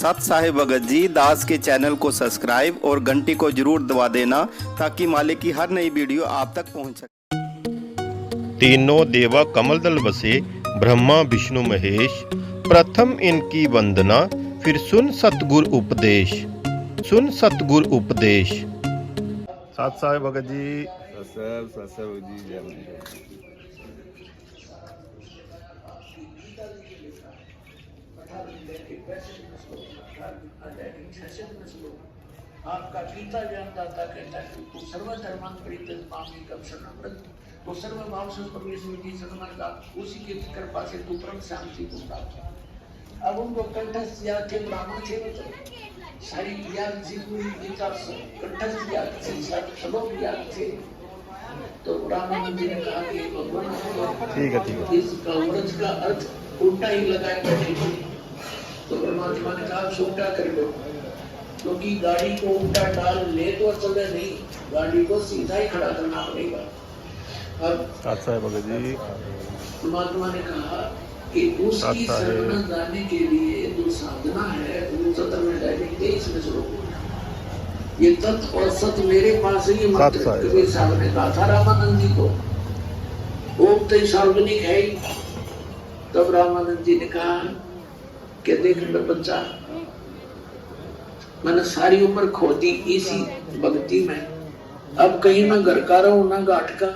सत साहिब भगत जी दास के चैनल को सब्सक्राइब और घंटी को जरूर दबा देना ताकि मालिक की हर नई वीडियो आप तक पहुंच सके। तीनों देवा कमल दल बसे, ब्रह्मा विष्णु महेश। प्रथम इनकी वंदना, फिर सुन सतगुर उपदेश। सुन सतगुर उपदेश। सत साहिब भगत जी। आपका पिता ज्ञानदाता कहता है तू सर्वधर्मान परित्यज्य कब शरणमृत, तो सर्व भाव से परमेश्वर की शरण का उसी की कृपा से तू परम शांति को प्राप्त। अब उनको कंठस्थ याद थे, ब्राह्मण थे, तो सारी याद थी, पूरी गीता कंठस्थ याद थी, श्लोक याद थे। तो ब्राह्मण जी ने कहा कि भगवान ठीक है इसका व्रज का अर्थ उल्टा ही लगाए बैठे। तो परमात्मा ने कहा छोटा कर दो, क्योंकि गाड़ी को उल्टा डाल ले तो चले नहीं, गाड़ी को सीधा ही खड़ा करना पड़ेगा। अब परमात्मा ने कहा कि उसकी शरण जाने के लिए जो साधना है वो सत्र में डालेंगे। इसमें श्लोक ये तत्व और सत मेरे पास है। ये मंत्र कबीर साहब ने कहा था रामानंद जी को। ओम तो सार्वजनिक है ही। तब रामानंद जी ने कहा कि देख लो बच्चा, मैंने सारी उम्र खो दी इसी भक्ति में, अब कहीं मैं घर का रहूं ना घाट का।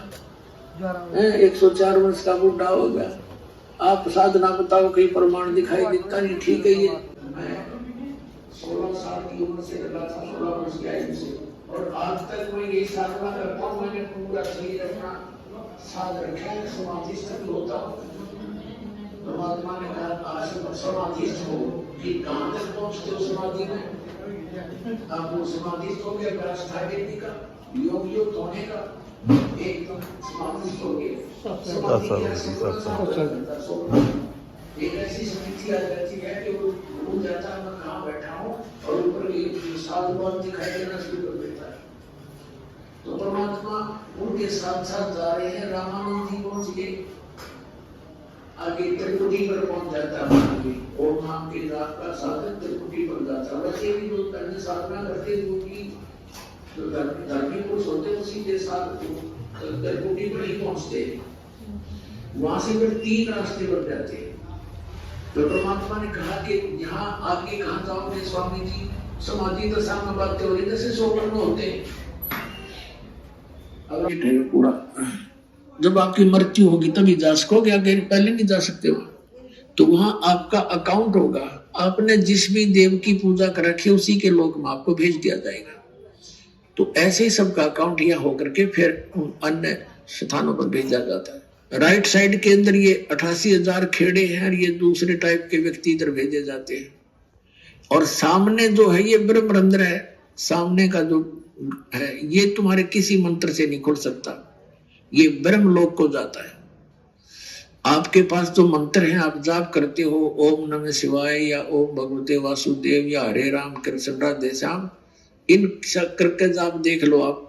104 वर्ष का बुढ़ा हो गया, आप साधना बताओ, कहीं प्रमाण दिखाई देता नहीं। ठीक है, ये मैं 16 साल की उम्र से लगा था, 16 वर्ष की आयु से, और आज तक मैं यही साधना करता हूँ। मैंने पूरा शरीर अपना साध रखा है, समाधिस्थ होता हूँ। परमात्मा ने कहा आज समाधिस्थ हो कि कहाँ तक पहुँचते हो समाधि में। आप वो समाधिस्थ हो गए, अष्टांगिक का योग योग होने का एकदम समाधिस्थ हो गए। एक ऐसी स्थिति आ जाती है कि वो भूल जाता है मैं कहाँ बैठा हूँ, और ऊपर साधुवाद दिखाई देना शुरू कर देता है। तो परमात्मा उनके साथ साथ जा रहे हैं। रामानंद जी पहुंच गए, आगे त्रिकुटी पर पहुंच जाता है। ओम नाम के जाप का साधन त्रिकुटी पर जाता है। वैसे भी जो पहले साधना करते वो की जो धर्मी पुरुष होते हैं उसी के साथ त्रिकुटी पर ही पहुंचते, वहां से फिर 3 रास्ते बन जाते हैं। तो परमात्मा ने कहा कि यहाँ आगे कहाँ जाओगे स्वामी जी, समाधि दशा में बातें हो रही जैसे स्वप्न में होते हैं। अब ये पूरा जब आपकी मृत्यु होगी तभी जा सकोगे, आगे पहले नहीं जा सकते हो। तो वहां आपका अकाउंट होगा, आपने जिस भी देव की पूजा कर रखी उसी के लोक में आपको भेज दिया जाएगा। तो ऐसे ही सबका अकाउंट यहाँ होकर के फिर अन्य स्थानों पर भेजा जाता है। राइट साइड के अंदर ये 88,000 खेड़े हैं, ये दूसरे टाइप के व्यक्ति इधर भेजे जाते हैं। और सामने जो है ये ब्रह्मरंध्र है, सामने का जो है ये तुम्हारे किसी मंत्र से नहीं खुल सकता, ये ब्रह्मलोक को जाता है। आपके पास जो मंत्र है आप जाप करते हो, ओम नमः शिवाय या ओम भगवते वासुदेव या हरे राम कृष्ण राधे श्याम, इन करके जाप देख लो आप।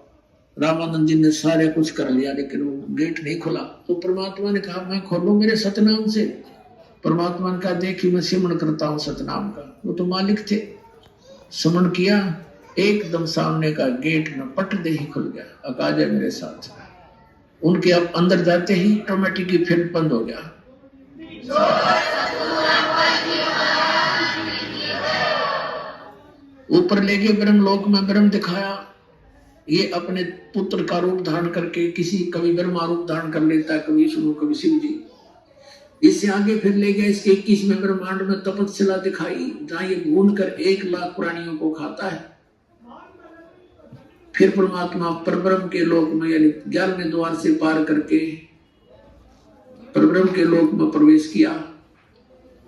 रामानंद जी ने सारे कुछ कर लिया लेकिन वो गेट नहीं खुला। तो परमात्मा ने कहा मैं खोलूं मेरे सतनाम से। परमात्मा ने कहा देखिए मैं सिमरण करता हूँ सतनाम का। वो तो मालिक थे, सिमरण किया, एकदम सामने का गेट न पट दे ही खुल गया। अकाज है मेरे साथ। उनके अब अंदर जाते ही ऑटोमेटिक ही फिल्म बंद हो गया। ऊपर ले गए ब्रह्मलोक में, ब्रह्म दिखाया। ये अपने पुत्र का रूप धारण करके किसी कभी ब्रह्मा रूप धारण कर लेता है, कभी विष्णु कभी शिव जी। इससे आगे फिर ले गए इसके 21वें ब्रह्मांड में तपस्या दिखाई, जहां ये भून कर 1 लाख प्राणियों को खाता है। फिर परमात्मा परब्रह्म के लोक में यानी 11वें द्वार से पार करके परब्रह्म के लोक में प्रवेश किया।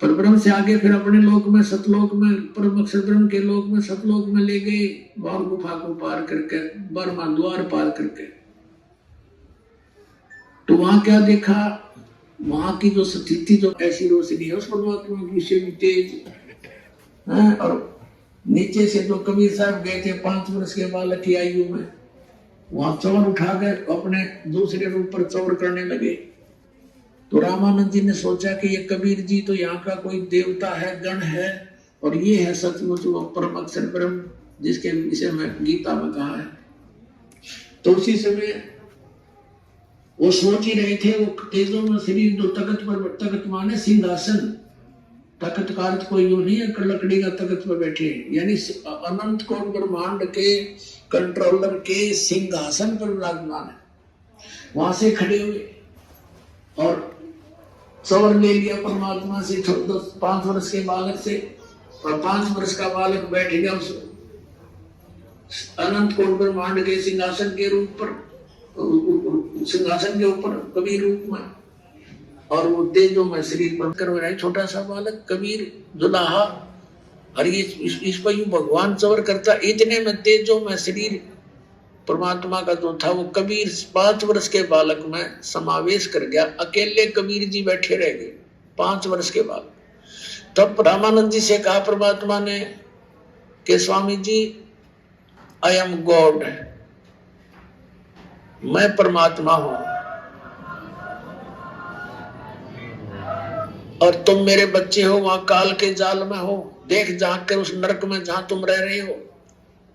परब्रह्म से आगे फिर अपने लोक में सतलोक में, परम अक्षर ब्रह्म के लोक में सतलोक में ले गए, बार गुफा को पार करके, 12वां द्वार पार करके। तो वहां क्या देखा, वहां की जो स्थिति जो ऐसी रोशनी है उस परमात्मा की से भी तेज है। और नीचे से जो कबीर साहब गए थे 5 वर्ष के बालक की आयु में, वहां चौर उठा कर अपने दूसरे रूप पर चौर करने लगे। तो रामानंद जी ने सोचा कि ये कबीर जी तो यहाँ का कोई देवता है, गण है, और ये है सचमुच वो परम अक्षर ब्रह्म जिसके विषय में गीता में कहा है। तो उसी समय वो सोच ही रहे थे, वो तेजों में शरीर जो तख्त पर, तख्त माने सिंहासन, तख्त का अर्थ कोई यूं नहीं है लकड़ी का तख्त पर बैठे, यानी अनंत कोट ब्रह्मांड के कंट्रोलर के सिंहासन पर विराजमान है। वहां से खड़े हुए और सवर ले लिया परमात्मा से 5 वर्ष के बालक से, और 5 वर्ष का बालक बैठ गया उस अनंत कोट ब्रह्मांड के सिंहासन के रूप पर, सिंहासन के ऊपर कबीर रूप में, और वो तेजों में शरीर पर कर रहा है छोटा सा बालक कबीर दुल्हा। और ये इस पर यूं भगवान सवर करता, इतने में तेजों में शरीर परमात्मा का जो था वो कबीर 5 वर्ष के बालक में समावेश कर गया। अकेले कबीर जी बैठे रह गए 5 वर्ष के बाद। तब रामानंद जी से कहा परमात्मा ने कि Swami ji, I am God, मैं परमात्मा हूं और तुम मेरे बच्चे हो, वहां काल के जाल में हो, देख झांक कर उस नरक में जहां तुम रह रहे हो।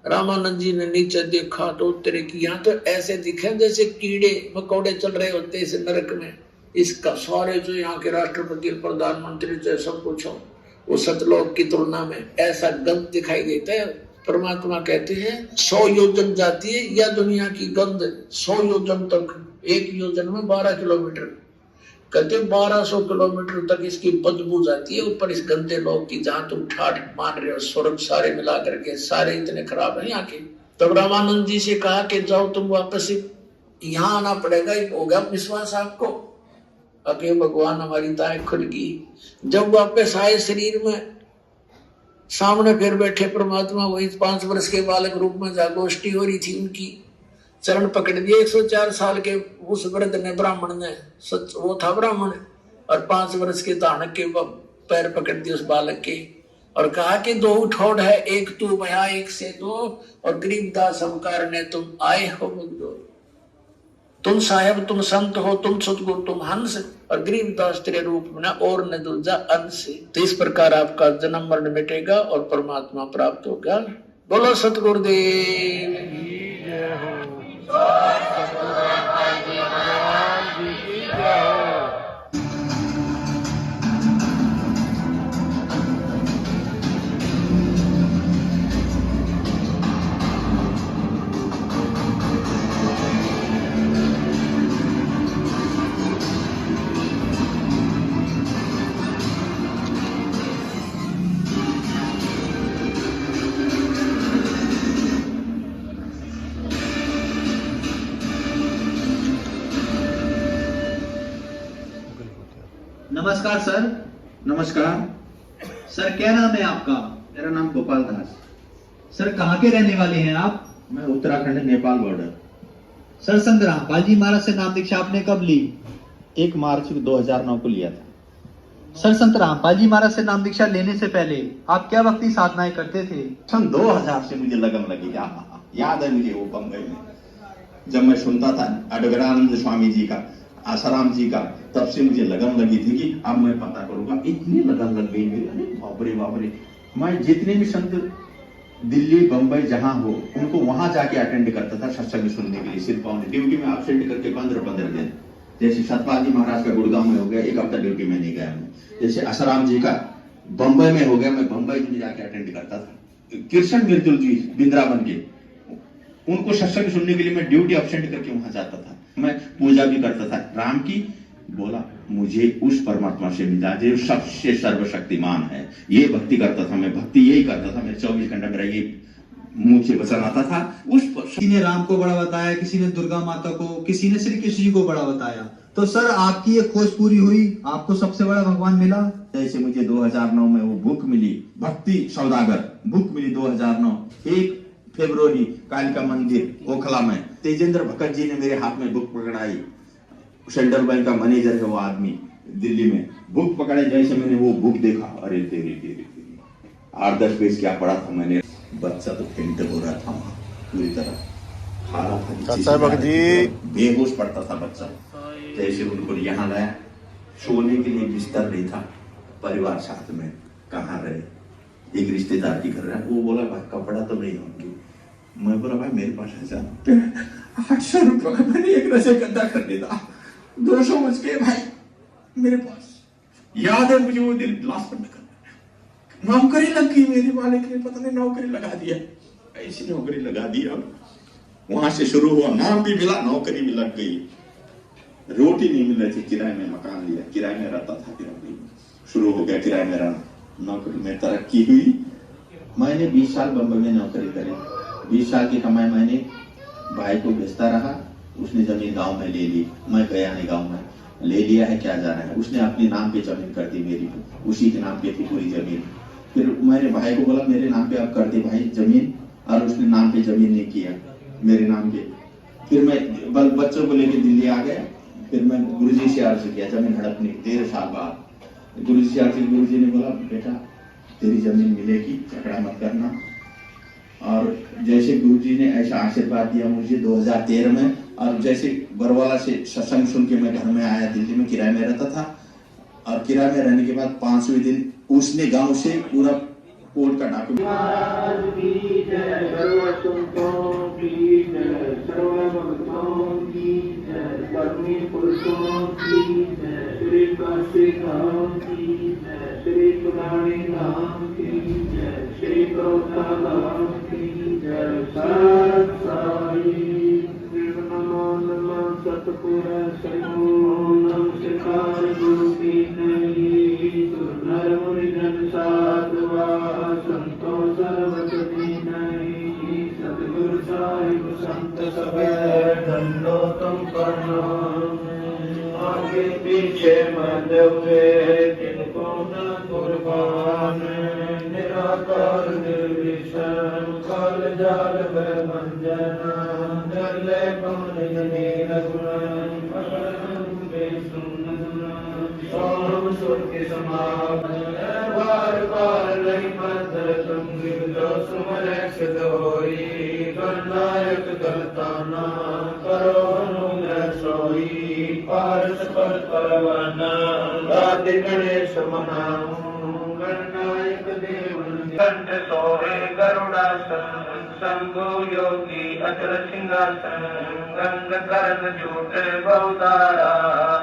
रामानंद जी ने नीचे देखा तो उत्तरे की, यहाँ तो ऐसे दिखे जैसे कीड़े मकोड़े चल रहे होते इस नरक में। इसका सारे जो यहाँ के राष्ट्रपति प्रधानमंत्री जो सब कुछ हो, वो सतलोक की तुलना में ऐसा गंध दिखाई देता है। परमात्मा कहते हैं 100 योजन जाती है या दुनिया की गंध 100 योजन तक, 1 योजन में 12 किलोमीटर, कहते 1200 किलोमीटर तक इसकी बदबू जाती है ऊपर इस गंदे लोग की, जहां तुम ठाठ मान रहे हो। स्वर्ग सारे मिला करके सारे इतने खराब है यहाँ के। तब रामानंद जी से कहा कि जाओ तुम वापस यहाँ आना पड़ेगा। हो गया विश्वास आपको? अके भगवान हमारी दाएं खुल गई। जब वापस आए शरीर में, सामने फिर बैठे परमात्मा, वही 5 वर्ष के बालक रूप में जागोष्ठी हो रही थी उनकी। चरण पकड़ दिए 104 साल के उस वृद्ध ने, ब्राह्मण ने, सच वो था ब्राह्मण, और 5 वर्ष के दानक के पैर पकड़ दिए उस बालक के और कहा कि 2 ठोड़ है, एक तू भया एक से 2, और गरीबदास हमकार ने तुम आए हो मुझको। तुम साहेब तुम संत हो, तुम सतगुरु तुम हंस, और गरीबदास तेरे रूप में और न दूजा अंश। तो इस प्रकार आपका जन्म मरण मिटेगा और परमात्मा प्राप्त होगा। बोलो सतगुरुदेव की जय हो। नमस्कार सर। नमस्कार। सर क्या नाम है आपका? मेरा नाम गोपाल दास। सर कहाँ के रहने वाले हैं आप? मैं उत्तराखंड नेपाल बॉर्डर। सर संत रामपाल जी महाराज से नाम दीक्षा आपने कब ली? 1 मार्च 2009 को लिया था। सर संत रामपाल जी महाराज से नाम दीक्षा लेने से पहले आप क्या भक्ति साधनाएं करते थे? सन 2000 से मुझे लगन लगी। याद है मुझे वो बम्बई में जब मैं सुनता था अडगरानंद स्वामी जी का, आसाराम जी का, तब से मुझे लगन लगी थी कि अब मैं पता करूंगा। इतनी लगन लग गई मेरी, अरे बापरे बापरे। मैं जितने भी संत दिल्ली बम्बई जहां हो उनको वहां जाके अटेंड करता था सत्संग सुनने के लिए। सिर्फ ड्यूटी में एब्सेंट करके 15-15 दिन। जैसे सतपाल जी महाराज का गुड़गांव में हो गया, 1 हफ्ता ड्यूटी में नहीं गया मैं। जैसे आसाराम जी का बम्बई में हो गया, मैं बम्बई में जाके अटेंड करता था। कृष्ण बिरजुल जी वृंदावन के, उनको सत्संग सुनने के लिए मैं ड्यूटी एब्सेंट करके वहां जाता था। मैं पूजा भी करता था राम की। बोला मुझे उस परमात्मा से मिला जो सबसे सर्वशक्तिमान है, ये भक्ति करता था मैं। भक्ति यही करता था मैं, 24 घंटा मेरा ये मुंह से वचन आता था। उस किसी ने राम को बड़ा बताया, किसी ने दुर्गा माता को, किसी ने श्री कृष्ण जी को बड़ा बताया। तो सर आपकी ये खोज पूरी हुई, आपको सबसे बड़ा भगवान मिला। जैसे मुझे 2009 में वो बुक मिली, भक्ति सौदागर बुक मिली 2009, 1 फरवरी, कालिका मंदिर ओखला में। तेजेंद्र भगत जी ने मेरे हाथ में बुक पकड़ाई। सेंट्रल बैंक का मैनेजर है वो आदमी दिल्ली में। बुक पकड़े, जैसे मैंने वो बुक देखा, अरे तेरी 8-10 पेज क्या पढ़ा था मैंने। बच्चा तो फेंट हो रहा था वहां पूरी तरह, हालत बेहोश पड़ता था बच्चा। जैसे उनको यहाँ लाया, सोने के लिए बिस्तर नहीं था, परिवार साथ में कहाँ रहे, एक रिश्तेदार की कर रहा है, वो बोला भाई कपड़ा तो नहीं होंगे। मैं बोला भाई मेरे पास है 800 रुपये का मैंने एक रजनीगंधा खरीदा, 200 मुझके भाई मेरे पास। याद है मुझे वो दिन लास्ट में नौकरी लग गई मेरी मालिक ने, पता नहीं नौकरी लगा दिया, ऐसी नौकरी लगा दी। अब वहां से शुरू हुआ, नाम भी मिला, नौकरी भी लग गई, रोटी नहीं मिल रही थी, किराए में मकान लिया, किराए में रहता था, फिर शुरू हो गया किराए में रहना, नौकरी में तरक्की हुई। मैंने 20 साल बम्बई में नौकरी करी, 20 साल की कमाई मैंने भाई को भेजता रहा, उसने जमीन गांव में ले ली, मैं गया नहीं गांव में, ले लिया है क्या जाना है, उसने अपने नाम पे जमीन कर दी मेरी, उसी के नाम पे थी पूरी जमीन। फिर मैंने भाई को बोला मेरे नाम पे आप कर दे भाई जमीन, और उसने नाम पे जमीन नहीं किया मेरे नाम पे। फिर मैं बच्चों को लेकर दिल्ली आ गया, फिर मैं गुरुजी से अर्ज किया जमीन हड़पने 13 साल बाद। गुरुजी से अर्ज, गुरुजी ने बोला बेटा तेरी जमीन मिलेगी, झगड़ा मत करना। और जैसे गुरुजी ने ऐसा आशीर्वाद दिया मुझे 2013 में, और जैसे बरवाला से सत्संग सुन के मैं घर में आया, दिल्ली में किराए में रहता था, और किराए में रहने के बाद 5वें दिन उसने गांव से पूरा कोर्ट का डॉक्यूमेंट आगे पीछे मदवे जिनको न कुर्बान, निराकार निर्विषम काल जाल मंजना, दले कौन नीर गुण सोम सुर के समान, बार बार नहीं मंत्र संगीत सुमर सिद्धोरी, गणनायक गलताना करो सोई, पारस पर परवाना राधे गणेश मनाऊं, गणनायक देवन कंठ सोहे गरुड़ासन, शंभु योगी अचल सिंहासन, गंग कर्ण झूठ बहुदारा,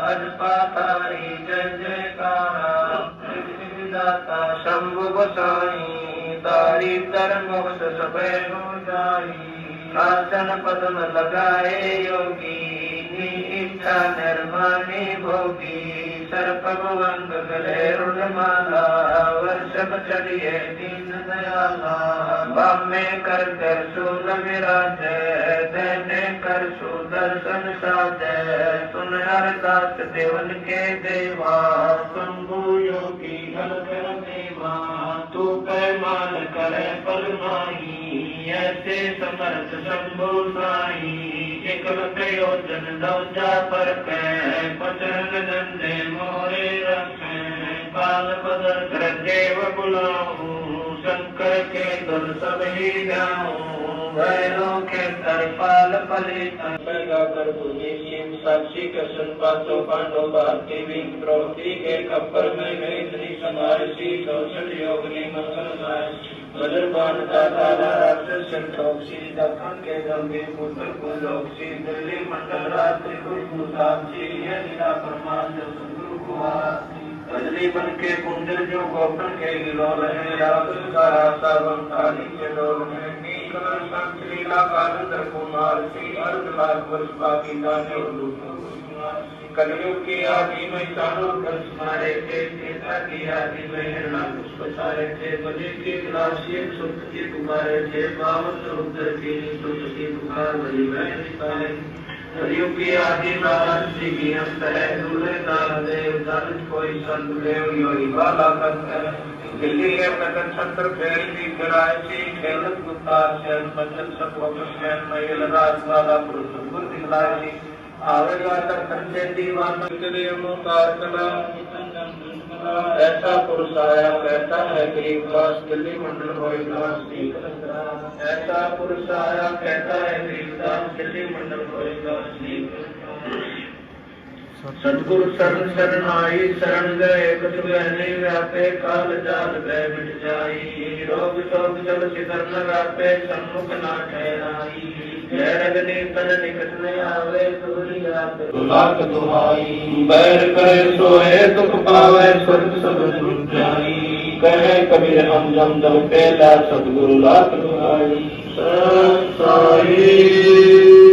अजपातारी जय जयकारा, दाता शंभु गोसाई, तारी तर मोक्ष सबे हो जाई, आसन पद्म लगाए योगी, इच्छा निर्माणी भोगी, सर्प भुवंग गले रुणमाला, वर्षभ चढ़िए दीन दयाला, बामे कर शूल विराजे, देने कर सुदर्शन साजे, सुन अरदास देवन के देवा, शंभु योगी अलकर देवा, तू पैमान करे परमाही, ऐसे समर्थ शंभु साई, एकल प्रयोजन दौजा पर पचरन दंडे मोरे रखे, काल बदल कर देव बुलाऊं, शंकर के दल सब ही जाऊं, भैरों के तरपाल फलित पैदा कर भूमि शिव साक्षी कृष्ण पांचों पांडव भारती द्रौपदी के कपर में गई श्री समारसी कौशल योगनी मंगलमय, बजरबान दाता राक्षस संतोषी, दखन के गंभीर पुत्र कुलोक्षी, दिल्ली मंडल रात्रि कुशाक्षी, ये लीला परमान जो सदगुरु कुमार, बजली बन के कुंडल जो गोपन के गिलोल है, रावण का रास्ता बंकाली के डोल है, नीलकमल संत लीला कालंदर कुमार, श्री अर्ध लाख वर्ष बाकी दाने कलयुग की आदि में चारों वर्ष मारे थे, सीता की आदि में हिरणा पुष्प सारे थे, बलि की ग्लासी सुत की पुकारे थे, बावन रुद्र की सुत की पुकार बलि में निकाले, कलयुग की आदि वाराणसी की अंत है, दूल्हे दाल देव दलित कोई संत देव योगी बाला करते, दिल्ली के प्रकट छत्र फेर की कराची, खेलत गुप्ता शहर मचल सपोक शहर महिल राज वाला पुरुष गुर दिखलाई, आवेगा तक संजय दीवान ओंकार कला, ऐसा पुरुष आया कहता है गरीबदास, दिल्ली मंडल होइदास, ऐसा पुरुष आया कहता है गरीबदास, दिल्ली मंडल होइदास। सतगुरु शरण शरण आई शरण गए कुछ बहने व्यापे काल जाल भय मिट जाई रोग शोक जल शिखर न व्यापे सम्मुख ना ठहराई जय रगनी तन निकट न आवे दूरी आत लाख दुहाई बैर करे सोए दुख पावे स्वर्ग सब दुख जाई कहे कबीर हम जम जम पेला सतगुरु लाख दुहाई साई